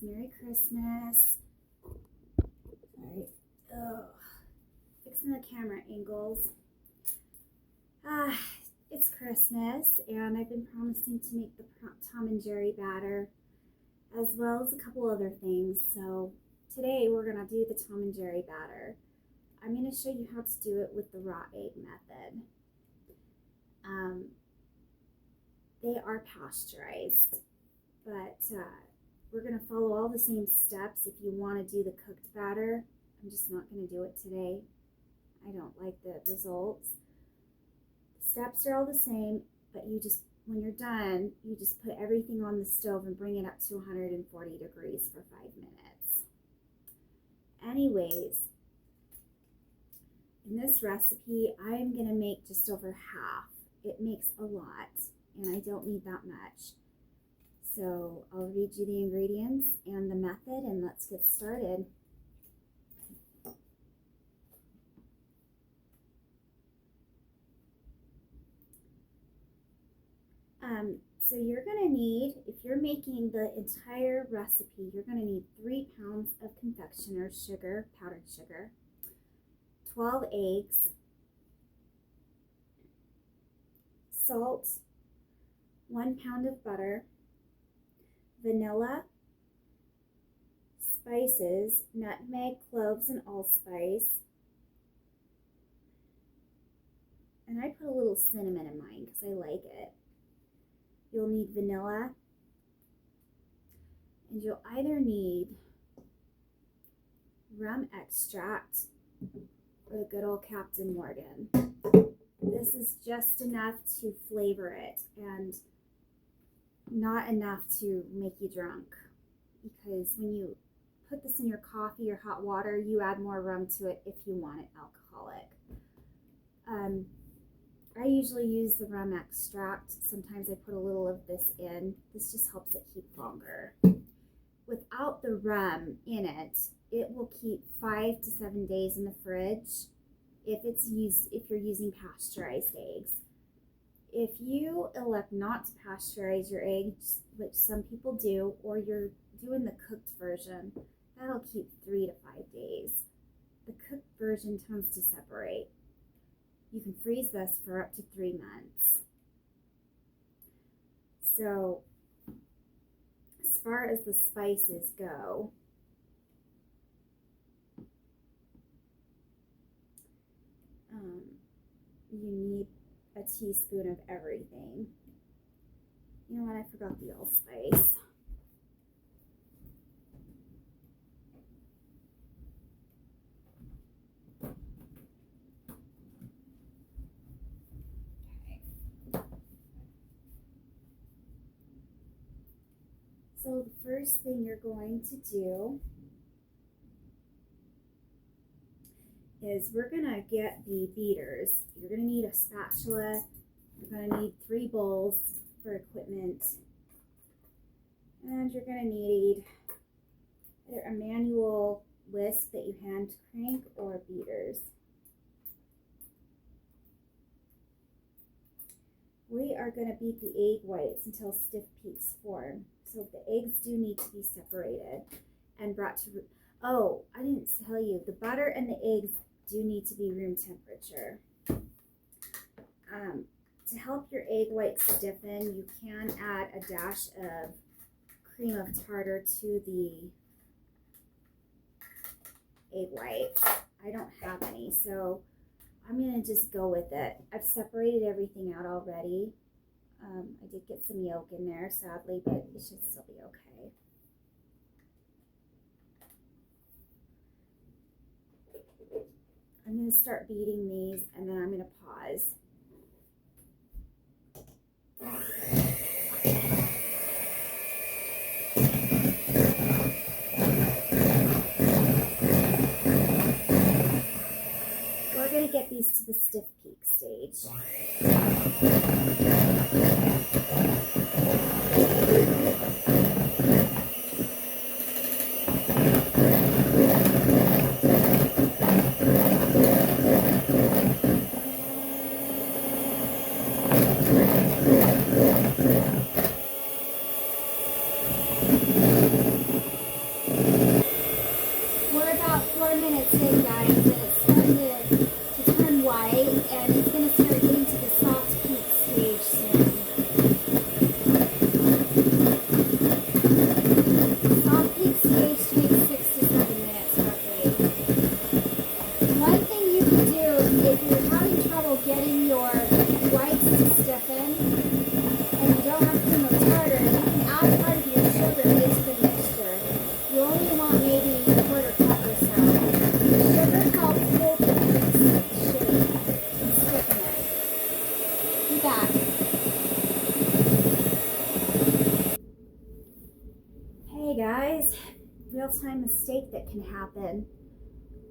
Merry Christmas. Alright. Ugh. Fixing the camera angles. It's Christmas, and I've been promising to make the Tom and Jerry batter, as well as a couple other things. So today we're going to do the Tom and Jerry batter. I'm going to show you how to do it with the raw egg method. They are pasteurized, but we're going to follow all the same steps if you want to do the cooked batter. I'm just not going to do it today. I don't like the results. The steps are all the same, but you just, when you're done, you just put everything on the stove and bring it up to 140 degrees for 5 minutes. Anyways, in this recipe, I'm going to make just over half. It makes a lot, and I don't need that much. So I'll read you the ingredients and the method, and let's get started. So you're going to need, if you're making the entire recipe, you're going to need 3 pounds of confectioner's sugar, powdered sugar, 12 eggs, salt, 1 pound of butter, vanilla, spices, nutmeg, cloves, and allspice. And I put a little cinnamon in mine because I like it. You'll need vanilla, and you'll either need rum extract or the good old Captain Morgan. This is just enough to flavor it and not enough to make you drunk, because when you put this in your coffee or hot water, you add more rum to it if you want it alcoholic. I usually use the rum extract. Sometimes I put a little of this in. This just helps it keep longer. Without the rum in it, it will keep 5 to 7 days in the fridge if you're using pasteurized eggs. If you elect not to pasteurize your eggs, which some people do, or you're doing the cooked version, that'll keep 3 to 5 days. The cooked version tends to separate. You can freeze this for up to 3 months. So, as far as the spices go, you need a teaspoon of everything. You know what? I forgot the allspice. So the first thing you're going to do is we're going to get the beaters. You're going to need a spatula. You're going to need 3 bowls for equipment. And you're going to need either a manual whisk that you hand crank or beaters. We are going to beat the egg whites until stiff peaks form. So the eggs do need to be separated and brought to, oh, I didn't tell you, the butter and the eggs do need to be room temperature. To help your egg whites stiffen, you can add a dash of cream of tartar to the egg whites. I don't have any, so I'm going to just go with it. I've separated everything out already. I did get some yolk in there, sadly, but it should still be okay. I'm going to start beating these, and then I'm going to pause. We're going to get these to the stiff peak stage. and it's going to start getting to the soft peak stage soon. Soft peak stage takes 6 to 7 minutes roughly. One thing you can do if you're having trouble getting your whites to stiffen and you don't have cream of tartar, you can add part of your sugar into the mixture. You only want maybe a quarter cup or so. Sugar helps hold the shape and stiffen it. Be back. Hey guys, real-time mistake that can happen.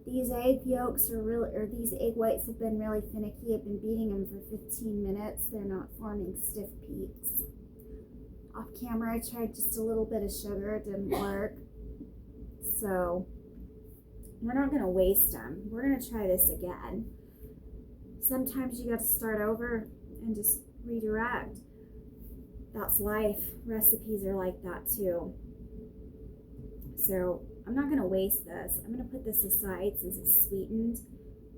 These egg yolks or these egg whites have been really finicky. I've been beating them for 15 minutes. They're not forming stiff peaks. Off camera, I tried just a little bit of sugar. It didn't work. So we're not going to waste them. We're going to try this again. Sometimes you got to start over and just redirect. That's life. Recipes are like that too. So I'm not going to waste this. I'm going to put this aside since it's sweetened.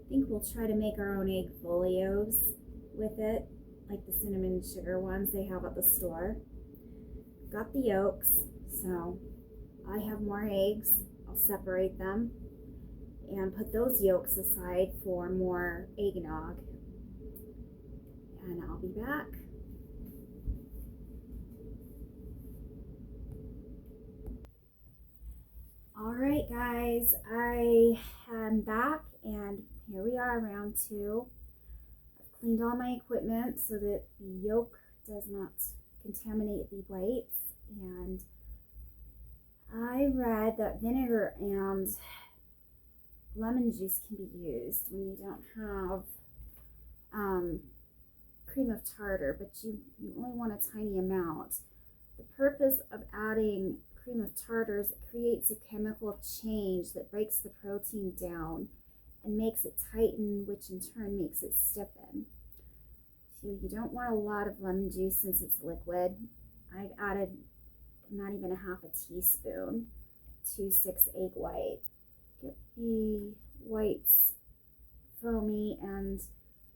I think we'll try to make our own egg folios with it, like the cinnamon sugar ones they have at the store. Got the yolks, so I have more eggs. I'll separate them and put those yolks aside for more eggnog. And I'll be back. Alright guys, I am back and here we are, round 2. I've cleaned all my equipment so that the yolk does not contaminate the whites, and I read that vinegar and lemon juice can be used when you don't have cream of tartar, but you only want a tiny amount. The purpose of adding cream of tartar is it creates a chemical change that breaks the protein down and makes it tighten, which in turn makes it stiffen. So you don't want a lot of lemon juice since it's liquid. I've added not even a half a teaspoon to 6 egg whites. Get the whites foamy and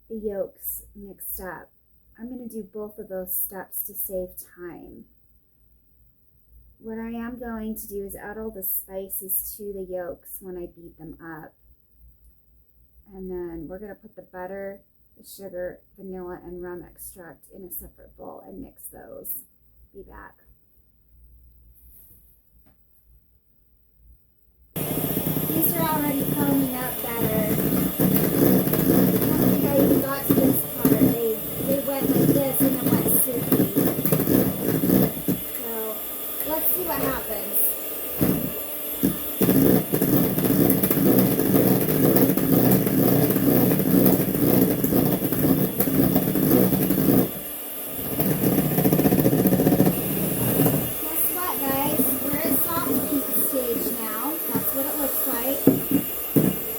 the yolks mixed up. I'm going to do both of those steps to save time. What I am going to do is add all the spices to the yolks when I beat them up. And then we're going to put the butter, the sugar, vanilla, and rum extract in a separate bowl and mix those. Be back. These are already foaming up better. I don't think I even got to this part. They went like this and then went soupy. So let's see what happens. Guess what, guys? We're at soft peak stage now. That's what it looks like.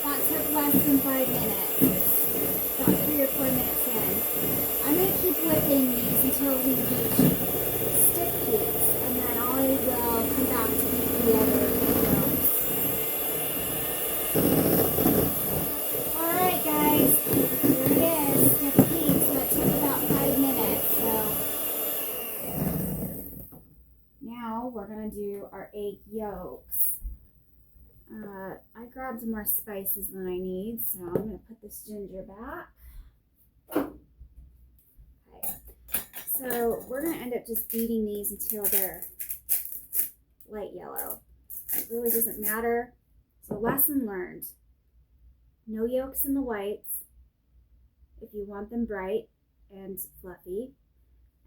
That took less than 5 minutes. About 3 or 4 minutes in. I'm going to keep whipping these until we reach stiff peaks, and then I will come back to beat the other yolks. Alright guys, here it is, stiff peaks. That took about 5 minutes, so now we're going to do our egg yolks. I grabbed more spices than I need, so I'm going to put this ginger back. Okay, so we're going to end up just beating these until they're light yellow. It really doesn't matter. So lesson learned. No yolks in the whites if you want them bright and fluffy.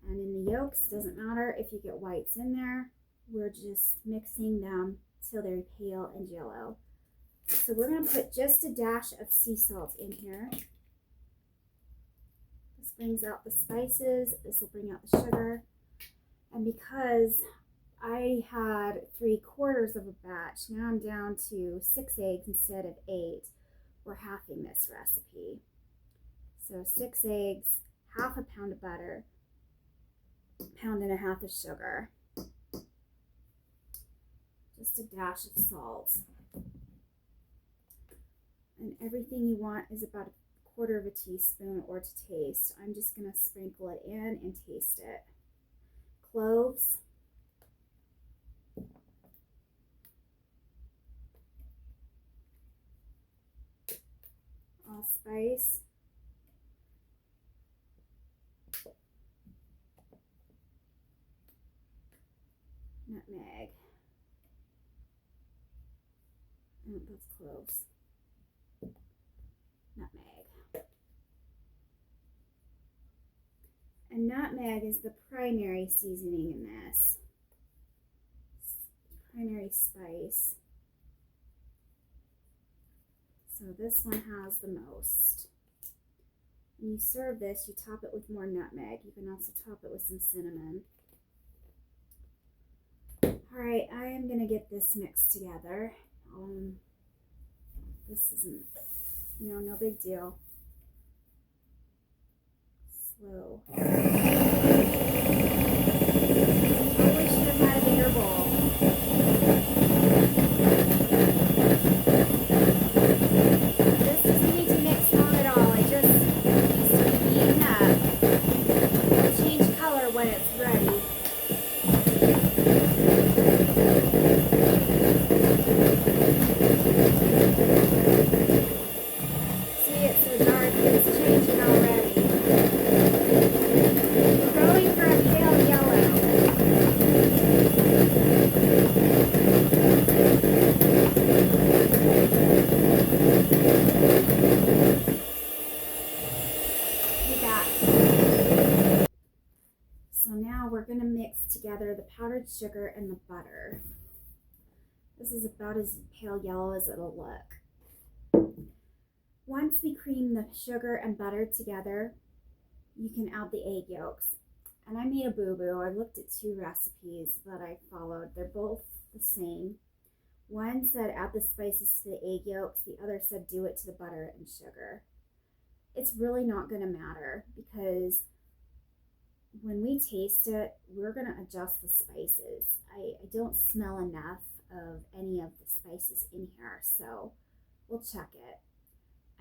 And in the yolks, doesn't matter if you get whites in there. We're just mixing them till they're pale and yellow. So we're going to put just a dash of sea salt in here. This brings out the spices. This will bring out the sugar. And because I had 3/4 of a batch, now I'm down to 6 eggs instead of 8. We're halving this recipe. So 6 eggs, half a pound of butter, 1.5 pounds of sugar, just a dash of salt. And everything you want is about 1/4 of a teaspoon or to taste. I'm just going to sprinkle it in and taste it. Cloves. Allspice. Nutmeg. Oh, that's cloves. Nutmeg. And nutmeg is the primary seasoning in this. Primary spice. So this one has the most. When you serve this, you top it with more nutmeg. You can also top it with some cinnamon. Alright, I am going to get this mixed together. This isn't, no big deal. Slow. I wish I had a bigger bowl. This doesn't need to mix long at all. It just needs to be beaten up. It'll change color when it's ready. See, it's so dark, it's changing already. We're going for a pale yellow. You got it. So now we're going to mix together the powdered sugar and the butter. This is about as pale yellow as it'll look. Once we cream the sugar and butter together, you can add the egg yolks. And I made a boo-boo. I looked at 2 recipes that I followed. They're both the same. One said add the spices to the egg yolks. The other said do it to the butter and sugar. It's really not going to matter because when we taste it, we're going to adjust the spices. I don't smell enough of any of the spices in here, so we'll check it.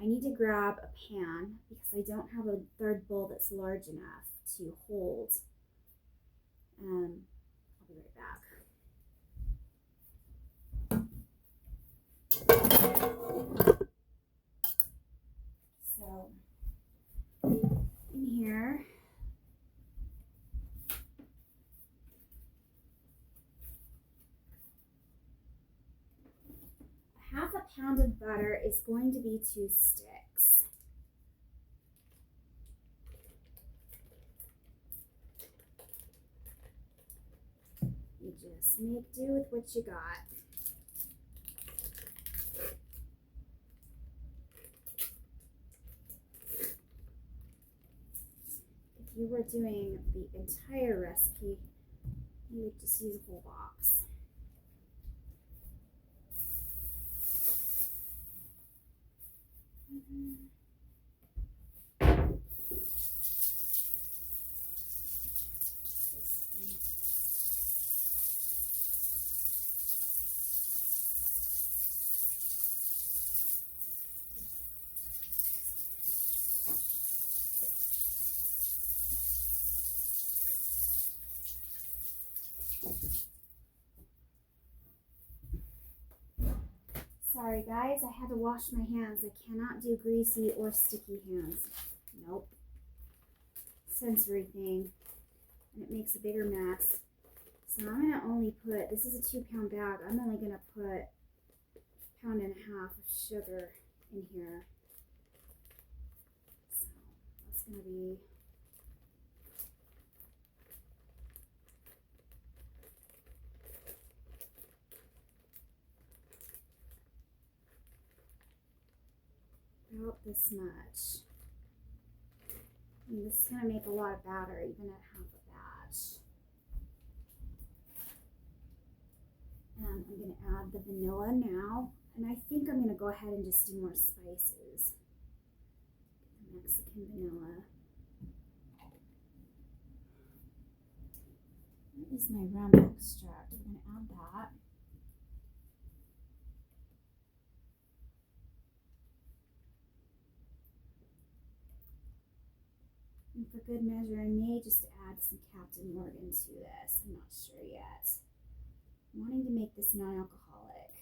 I need to grab a pan because I don't have a third bowl that's large enough to hold. I'll be right back. So in here, half a pound of butter is going to be 2 sticks. You just make do with what you got. If you were doing the entire recipe, you would just use a whole box. Sorry guys, I had to wash my hands. I cannot do greasy or sticky hands. Nope. Sensory thing. And it makes a bigger mess. So I'm going to only put, this is a 2-pound bag, I'm only going to put 1.5 pounds of sugar in here. So that's going to be about this much. And this is going to make a lot of batter even at half a batch. And I'm going to add the vanilla now. And I think I'm going to go ahead and just do more spices. The Mexican vanilla. That is my rum extract. I'm going to add that. And for good measure, I may just add some Captain Morgan to this. I'm not sure yet. I'm wanting to make this non-alcoholic.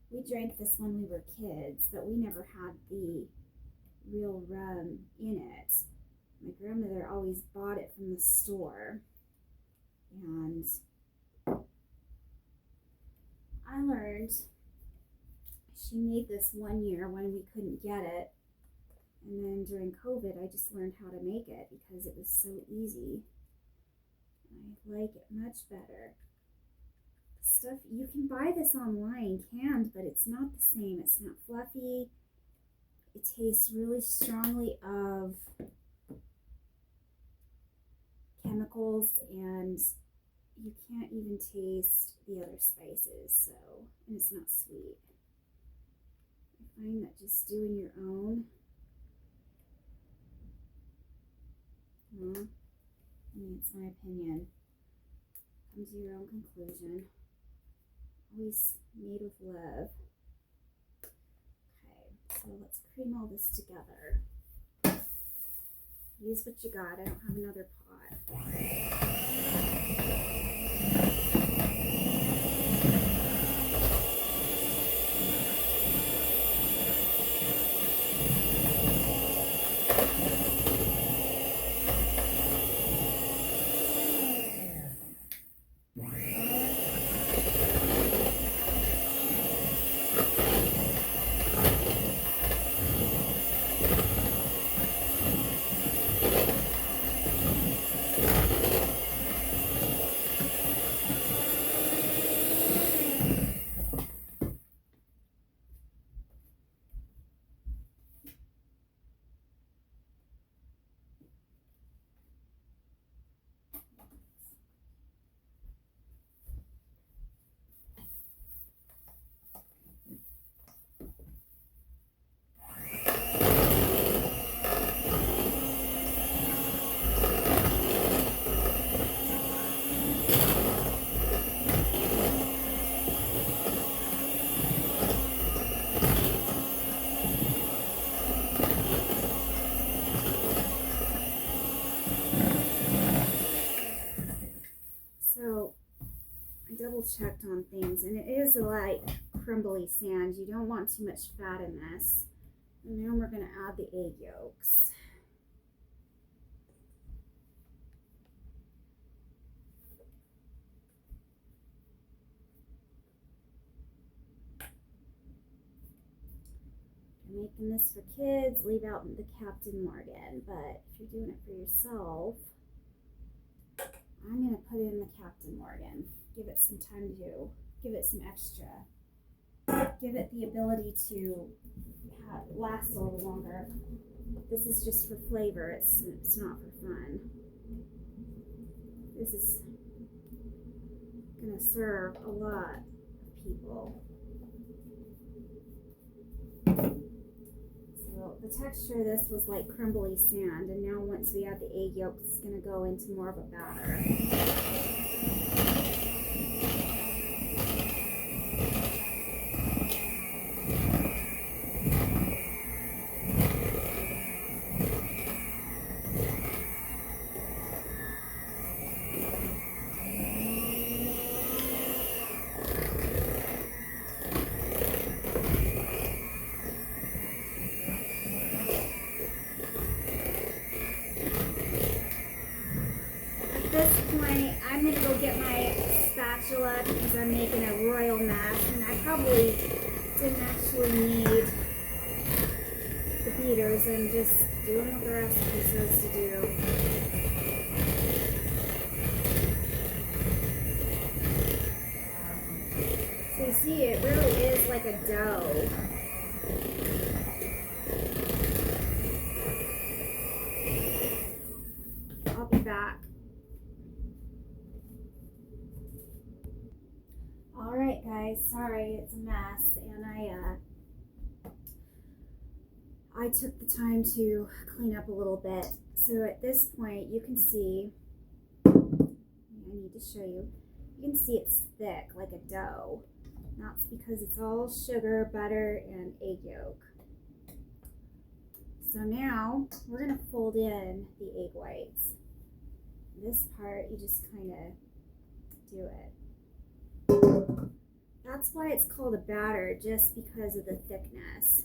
We drank this when we were kids, but we never had the real rum in it. My grandmother always bought it from the store. And I learned she made this one year when we couldn't get it. And then during COVID, I just learned how to make it because it was so easy. I like it much better. Stuff, you can buy this online canned, but it's not the same. It's not fluffy. It tastes really strongly of chemicals, and you can't even taste the other spices, and it's not sweet. I find that just doing your own, it's my opinion. Come to your own conclusion. Always made with love. Okay, so let's cream all this together. Use what you got. I don't have another pot. Double checked on things, and it is a light crumbly sand. You don't want too much fat in this. And now we're going to add the egg yolks. You're making this for kids, leave out the Captain Morgan, but if you're doing it for yourself, I'm going to put in the Captain Morgan. Give it some time to give it some extra. Give it the ability to last a little longer. This is just for flavor. It's not for fun. This is going to serve a lot of people. So the texture of this was like crumbly sand, and now once we add the egg yolks, it's going to go into more of a batter. I'm going to go get my spatula because I'm making a royal mess, and I probably didn't actually need the beaters. I'm just doing what the recipe says to do. So you see, it really is like a dough. I'll be back. Alright guys, sorry, it's a mess, and I took the time to clean up a little bit. So at this point, you can see, I need to show you, you can see it's thick like a dough. That's because it's all sugar, butter, and egg yolk. So now we're gonna fold in the egg whites. This part, you just kind of do it. That's why it's called a batter, just because of the thickness.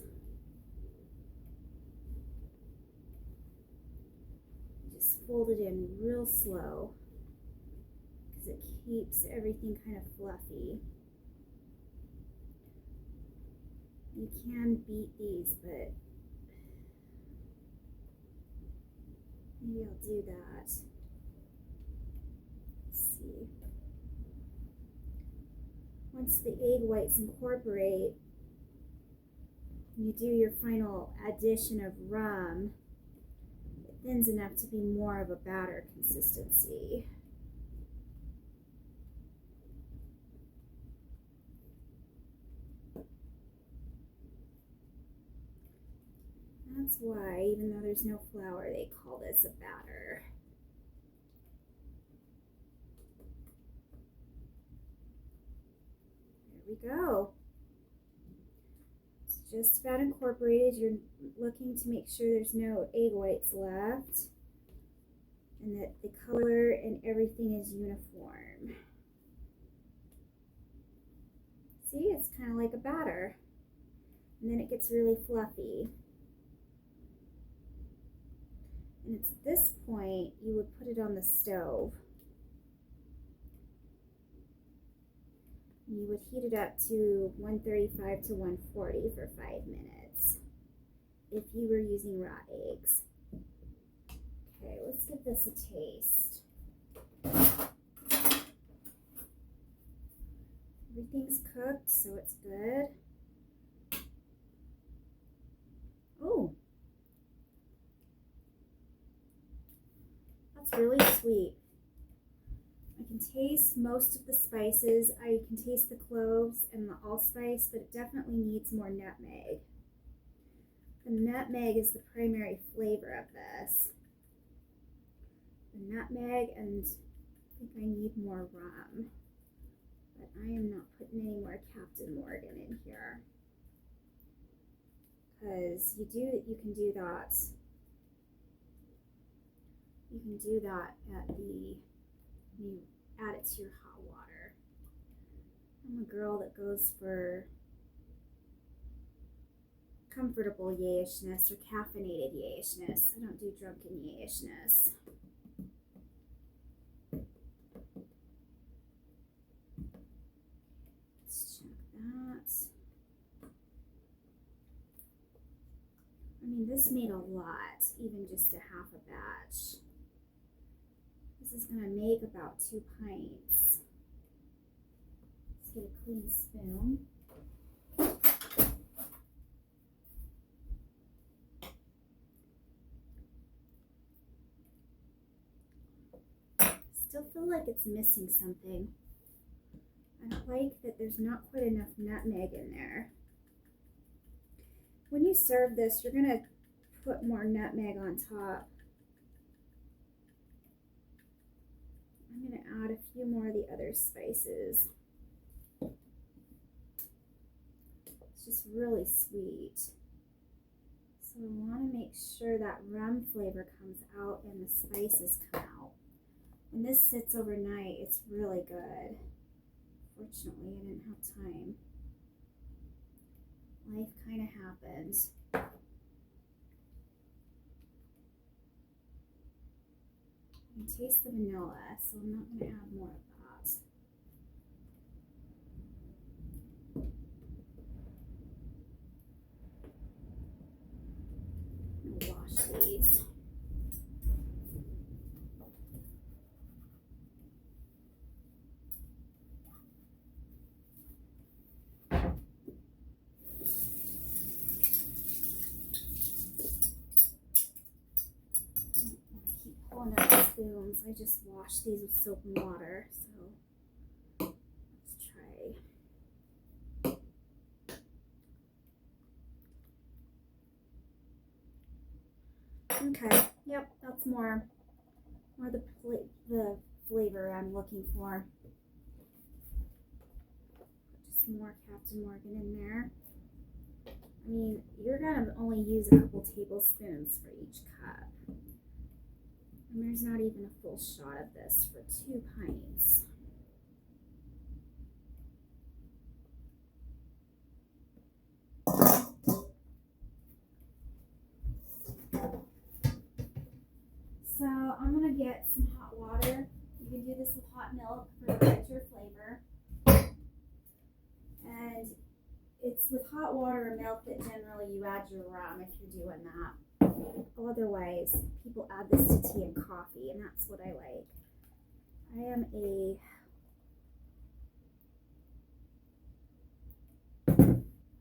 Just fold it in real slow because it keeps everything kind of fluffy. You can beat these, but maybe I'll do that. Let's see. Once the egg whites incorporate, you do your final addition of rum, it thins enough to be more of a batter consistency. That's why, even though there's no flour, they call this a batter. There we go. It's just about incorporated. You're looking to make sure there's no egg whites left and that the color and everything is uniform. See, it's kind of like a batter. And then it gets really fluffy. And it's at this point you would put it on the stove. You would heat it up to 135 to 140 for 5 minutes if you were using raw eggs. Okay, let's give this a taste. Everything's cooked, so it's good. Oh, that's really sweet. I can taste most of the spices. I can taste the cloves and the allspice, but it definitely needs more nutmeg. The nutmeg is the primary flavor of this. The nutmeg, and I think I need more rum. But I am not putting any more Captain Morgan in here. Because you can do that. You can do that you add it to your hot water. I'm a girl that goes for comfortable yayishness or caffeinated yayishness. I don't do drunken yayishness. Let's check that. I mean, this made a lot, even just a half a batch. This is going to make about 2 pints. Let's get a clean spoon. Still feel like it's missing something. I don't like that there's not quite enough nutmeg in there. When you serve this, you're going to put more nutmeg on top. I'm going to add a few more of the other spices. It's just really sweet. So I want to make sure that rum flavor comes out and the spices come out. When this sits overnight, it's really good. Fortunately, I didn't have time. Life kind of happens. I can taste the vanilla, so I'm not going to add more of that. I'm going to wash these. Pulling out the spoons. I just washed these with soap and water, so let's try. Okay, yep, that's more the flavor I'm looking for. Put just more Captain Morgan in there. I mean, you're gonna only use a couple tablespoons for each cup. And there's not even a full shot of this for 2 pints. So I'm gonna get some hot water. You can do this with hot milk for a richer flavor. And it's with hot water or milk that generally you add your rum if you're doing that. Otherwise, people add this to tea and coffee, and that's what I like.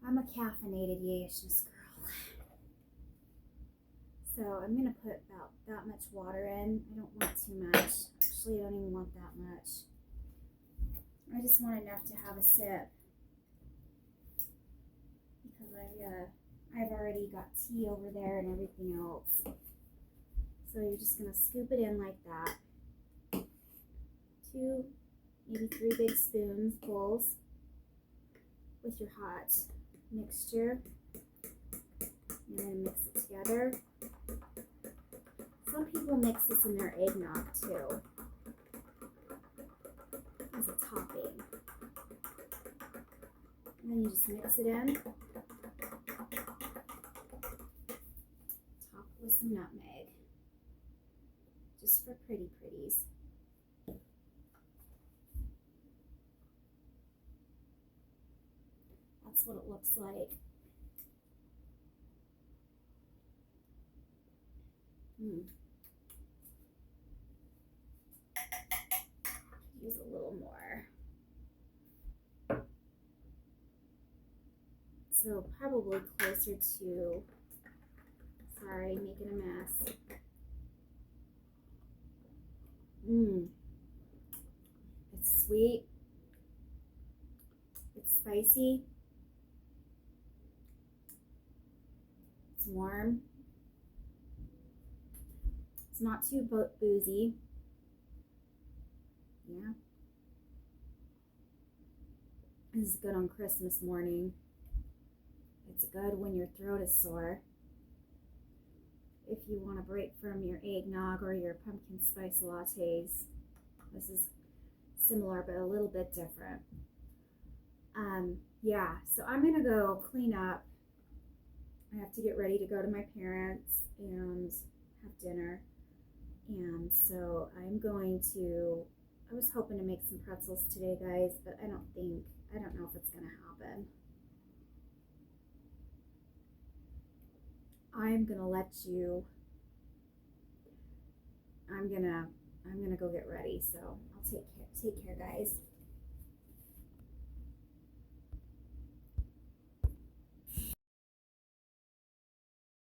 I'm a caffeinated yayishness girl. So I'm gonna put about that much water in. I don't want too much. Actually, I don't even want that much. I just want enough to have a sip because I've already got tea over there and everything else. So you're just gonna scoop it in like that. 2, maybe 3 big spoonfuls with your hot mixture. And then mix it together. Some people mix this in their eggnog too as a topping. And then you just mix it in. Top with some nutmeg. Just for pretties. That's what it looks like. Use a little more. So probably closer to, sorry, making a mess. It's sweet. It's spicy. It's warm. It's not too boozy. Yeah. This is good on Christmas morning. It's good when your throat is sore. If you want to break from your eggnog or your pumpkin spice lattes, this is similar but a little bit different. Yeah, so I'm gonna go clean up. I have to get ready to go to my parents and have dinner. And so I'm going to, I was hoping to make some pretzels today, guys, but I don't know if it's gonna happen. I'm gonna go get ready, so I'll take care guys.